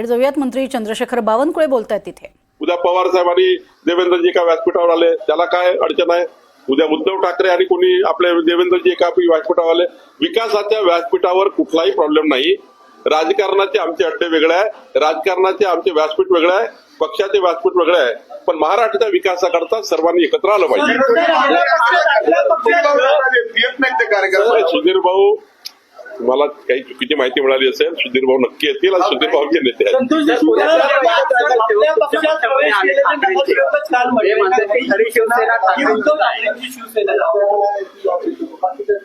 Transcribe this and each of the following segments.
जाऊयात, मंत्री चंद्रशेखर बावनकुळे बोलतायत तिथे। उद्या पवार साहेबांनी देवेंद्रजी एका व्यासपीठावर आले, त्याला काय अडचण आहे? उद्या उद्धव ठाकरे आणि कोणी आपले देवेंद्रजी एका व्यासपीठावर आले, विकासाच्या व्यासपीठावर कुठलाही प्रॉब्लेम नाही। राजकारणाचे आमचे अड्डे वेगळे आहे, राजकारणाचे आमचे व्यासपीठ वेगळे आहे, पक्षाचे व्यासपीठ वेगळे आहे, पण महाराष्ट्राच्या विकासाकरता सर्वांनी एकत्र आलं पाहिजे। सुधीर भाऊ, मला काही चुकीची माहिती मिळाली असेल, सुधीर भाऊ नक्की येतील आणि सुधीर भाऊचे नेते आहेत।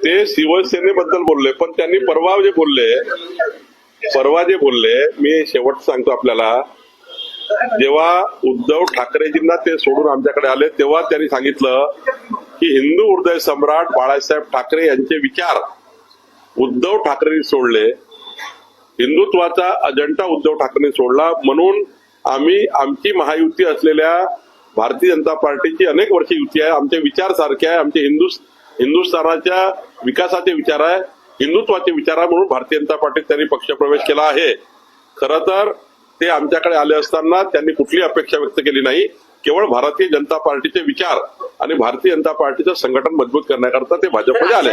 ते शिवसेनेबद्दल बोलले, पण त्यांनी परवा जे बोलले, मी शेवट सांगतो आपल्याला, जेव्हा उद्धव ठाकरेजींना ते सोडून आमच्याकडे आले तेव्हा त्यांनी सांगितलं की हिंदू हृदय सम्राट बाळासाहेब ठाकरे यांचे विचार उद्धव ठाकरेंनी सोडले, हिंदुत्वाचा अजेंडा उद्धव ठाकरेंनी सोडला, म्हणून आम्ही आमची महायुती असलेल्या भारतीय जनता पार्टीची अनेक वर्ष युती आहे, आमचे विचार सारखे आहे, आमचे हिंदुस्थानाच्या विकासाचे विचार आहे, हिंदुत्वाचे विचार आहे, म्हणून भारतीय जनता पार्टीत त्यांनी पक्षप्रवेश केला आहे। खरं तर ते आमच्याकडे आले असताना त्यांनी कुठली अपेक्षा व्यक्त केली नाही, केवळ भारतीय जनता पार्टीचे विचार आणि भारतीय जनता पार्टीचं संघटन मजबूत करण्याकरता ते भाजपमध्ये आले।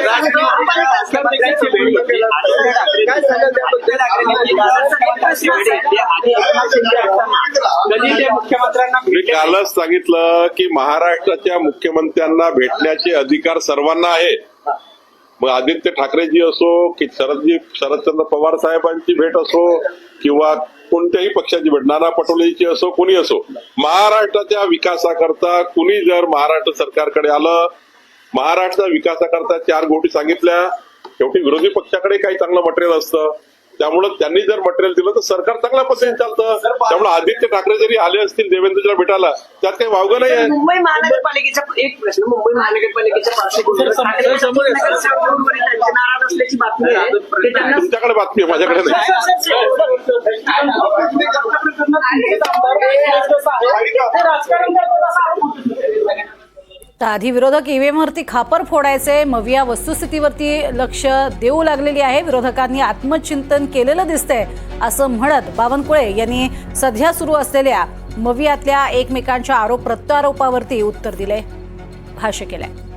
मी कालच सांगितलं की महाराष्ट्राच्या मुख्यमंत्र्यांना भेटण्याचे अधिकार सर्वांना आहे। मग आदित्य ठाकरेजी असो की शरदचंद्र पवार साहेबांची भेट असो किंवा कोणत्याही पक्षाची भेट, नाना पटोलेची असो, कोणी असो, महाराष्ट्राच्या विकासाकरता कुणी जर महाराष्ट्र सरकारकडे आलं, महाराष्ट्राच्या विकासाकरता 4 गोष्टी सांगितल्या, शेवटी विरोधी पक्षाकडे काही चांगलं मटेरियल असतं, त्यामुळे त्यांनी जर मटेरियल दिलं तर सरकार चांगल्या पद्धतीने चालतं। त्यामुळे आदित्य ठाकरे जरी आले असतील देवेंद्रजीला भेटायला, त्यात काही वावगं नाही आहे। मुंबई महानगरपालिकेचा एक प्रश्न, मुंबई महानगरपालिकेच्या पार्श्वभूमीवर नाराज असल्याची बातमी आहे, तुमच्याकडे बातमी आहे, माझ्याकडे नाही। तर आधी विरोधक ईव्हीएमवरती खापर फोडायचे, मग या वस्तुस्थितीवरती लक्ष देऊ लागलेली आहे। विरोधकांनी आत्मचिंतन केलेलं दिसतंय असं म्हणत बावनकुळे यांनी सध्या सुरू असलेल्या मवियातल्या एकमेकांच्या आरोप प्रत्यारोपावरती उत्तर दिले, भाष्य केलंय।